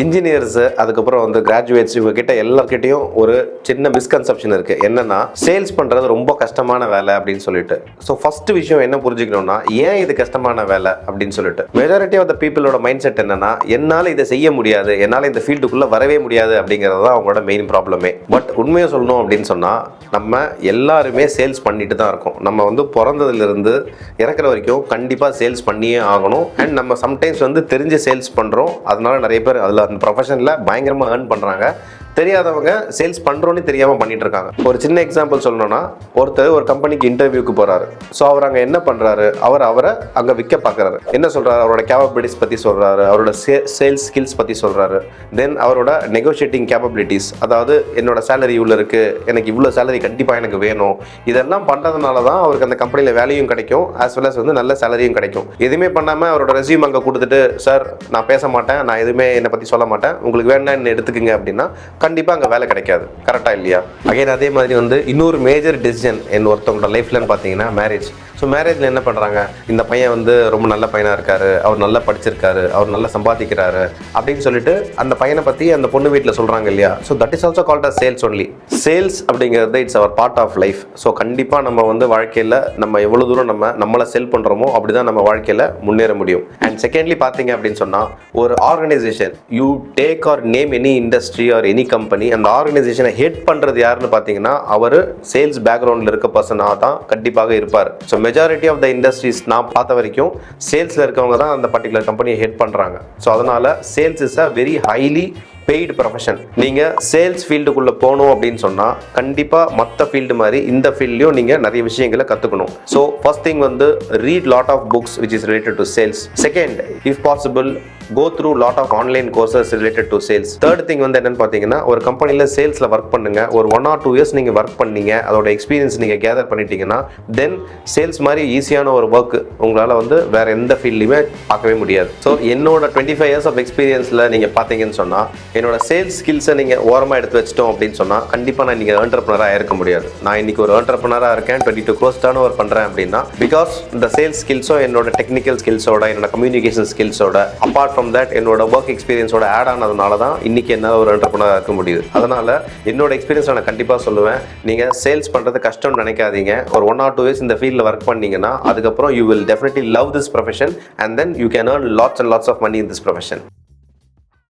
Engineers அதுக்கப்புறம் வந்து graduates இவங்க கிட்ட எல்லார்கிட்டையும் ஒரு சின்ன மிஸ்கன்செப்ஷன் இருக்கு. என்னன்னா சேல்ஸ் பண்றது ரொம்ப கஷ்டமான வேலை அப்படின்னு சொல்லிட்டு. ஸோ ஃபர்ஸ்ட் விஷயம் என்ன புரிஞ்சுக்கணும்னா, ஏன் இது கஷ்டமான வேலை அப்படின்னு சொல்லிட்டு மெஜாரிட்டி ஆஃப் த பீப்புளோட மைண்ட் செட் என்னன்னா, என்னால் இதை செய்ய முடியாது, என்னால் இந்த ஃபீல்டுக்குள்ள வரவே முடியாது அப்படிங்கிறது தான் அவங்களோட மெயின் ப்ராப்ளமே. பட் உண்மையை சொல்லணும் அப்படின்னு சொன்னா, நம்ம எல்லாருமே சேல்ஸ் பண்ணிட்டு தான் இருக்கோம். நம்ம வந்து பிறந்ததுலேருந்து இறக்குற வரைக்கும் கண்டிப்பாக சேல்ஸ் பண்ணியே ஆகணும். அண்ட் நம்ம சம்டைம்ஸ் வந்து தெரிஞ்சு சேல்ஸ் பண்ணுறோம். அதனால நிறைய பேர் அதில் அந்த ப்ரொஃபஷனில் பயங்கரமாக ஏர்ன் பண்ணுறாங்க. தெரியாதவங்க சேல்ஸ் பண்ணுறோன்னு தெரியாமல் பண்ணிட்டு இருக்காங்க. ஒரு சின்ன எக்ஸாம்பிள் சொல்லணும்னா, ஒருத்தர் ஒரு கம்பெனிக்கு இன்டர்வியூக்கு போகிறாரு. ஸோ அவர் அங்கே என்ன பண்ணுறாரு, அவரை அங்கே விற்க பார்க்குறாரு. என்ன சொல்கிறாரு, அவரோட கேப்பபிலிட்டிஸ் பற்றி சொல்கிறாரு, அவரோட சேல்ஸ் ஸ்கில்ஸ் பற்றி சொல்கிறாரு. தென் அவரோட நெகோஷியேட்டிங் கேப்பபிலிட்டிஸ், அதாவது என்னோட சேலரி இவ்வளோ இருக்குது, எனக்கு இவ்வளோ சேலரி கண்டிப்பாக எனக்கு வேணும், இதெல்லாம் பண்ணுறதுனால தான் அவருக்கு அந்த கம்பெனியில் வேலையும் கிடைக்கும், ஆஸ் வெல் அஸ் வந்து நல்ல சேலரியும் கிடைக்கும். எதுவுமே பண்ணாமல் அவரோட ரெஸ்யூம் அங்கே கொடுத்துட்டு, சார் நான் பேச மாட்டேன், நான் எதுவுமே என்னை பற்றி சொல்ல மாட்டேன், உங்களுக்கு வேணா என்ன எடுத்துக்குங்க அப்படின்னா கண்டிப்பாக அங்கே வேலை கிடைக்காது. கரெக்டாக இல்லையா? அகைன் அதே மாதிரி வந்து இன்னொரு மேஜர் டிசிஷன் ஒருத்தவங்களோட லைஃப்லன்னு பார்த்தீங்கன்னா மேரேஜ். ஸோ மேரேஜில் என்ன பண்ணுறாங்க, இந்த பையன் வந்து ரொம்ப நல்ல பையனாக இருக்காரு, அவர் நல்லா படிச்சிருக்காரு, அவர் நல்லா சம்பாதிக்கிறாரு அப்படின்னு சொல்லிட்டு அந்த பையனை பற்றி அந்த பொண்ணு வீட்டில் சொல்கிறாங்க இல்லையா? So that is also called as sales only. Sales அப்படிங்கிறது it's our part of life. So கண்டிப்பாக நம்ம வந்து வாழ்க்கையில் நம்ம எவ்வளோ தூரம் நம்மளை செல் பண்ணுறோமோ அப்படி தான் நம்ம வாழ்க்கையில் முன்னேற முடியும். அண்ட் செகண்ட்லி பார்த்தீங்க அப்படின்னு சொன்னால், ஒரு organization you take or name any industry or any company, அந்த ஆர்கனைசேஷனை ஹெட் பண்ணுறது யாருன்னு பார்த்தீங்கன்னா அவர் சேல்ஸ் பேக்ரவுண்டில் இருக்க பர்சனாக தான் கண்டிப்பாக இருப்பார். So majority of the industries நான் பார்த்த வரைக்கும் சேல்ஸில் இருக்கவங்க தான் அந்த பர்டிகுலர் கம்பெனியை ஹெட் பண்ணுறாங்க. ஸோ அதனால் sales is a very highly paid profession. நீங்கள் சேல்ஸ் ஃபீல்டுக்குள்ளே போகணும் அப்படின்னு சொன்னால் கண்டிப்பாக மற்ற ஃபீல்டு மாதிரி இந்த ஃபீல்ட்லையும் நீங்கள் நிறைய விஷயங்களை கற்றுக்கணும். ஸோ ஃபர்ஸ்ட் திங் வந்து read lot of books which is related to sales. Second, if possible go through lot of online courses related to sales. third thing வந்து என்னன்னு பார்த்தீங்கன்னா, ஒரு கம்பெனியில் சேல்ஸில் ஒர்க் பண்ணுங்க. ஒரு 1 or 2 years நீங்கள் ஒர்க் பண்ணீங்க, அதோட எக்ஸ்பீரியன்ஸ் நீங்கள் கேதர் பண்ணிட்டீங்கன்னா தென் சேல்ஸ் மாதிரி ஈஸியான ஒரு ஒர்க் உங்களால் வந்து வேற எந்த ஃபீல்ட்லையுமே பார்க்கவே முடியாது. ஸோ என்னோட 25 years ஆஃப் எக்ஸ்பீரியன்ஸில் நீங்கள் பார்த்தீங்கன்னு சொன்னால், என்னோட சேல்ஸ் ஸ்கில்ஸை நீங்கள் ஓரமாக எடுத்து வச்சிட்டோம் அப்படின்னு சொன்னால் கண்டிப்பாக நான் நீங்கள் என்டர்பிரனராக இருக்க முடியாது. நான் இன்னைக்கு ஒரு என்டர்பிரனராக இருக்கேன், 22 crores டர்ன் ஓவர் பண்ணுறேன் அப்படின்னா பிகாஸ் இந்த சேல்ஸ் ஸ்கில்ஸோ என்னோட டெக்னிக்கல் ஸ்கில்ஸோட என்னோட கம்யூனிகேஷன் ஸ்கில்ஸோட அப்பார்ட் ஃப்ரம் தட் என்னோட ஒர்க் எக்ஸ்பீரியன்ஸோட ஆட் ஆனதுனால தான் இன்னைக்கு என்னால் ஒரு என்டர்பிரனராக இருக்க முடியுது. அதனால என்னோட எக்ஸ்பீரியன்ஸ் நான் கண்டிப்பாக சொல்லுவேன், நீங்கள் சேல்ஸ் பண்ணுறது கஷ்டம்னு நினைக்காதீங்க. ஒரு 1 or 2 years இந்த ஃபீல்டில் ஒர்க் பண்ணீங்கன்னா அதுக்கப்புறம் you will definitely love this profession and then you can earn lots and lots of money in this profession.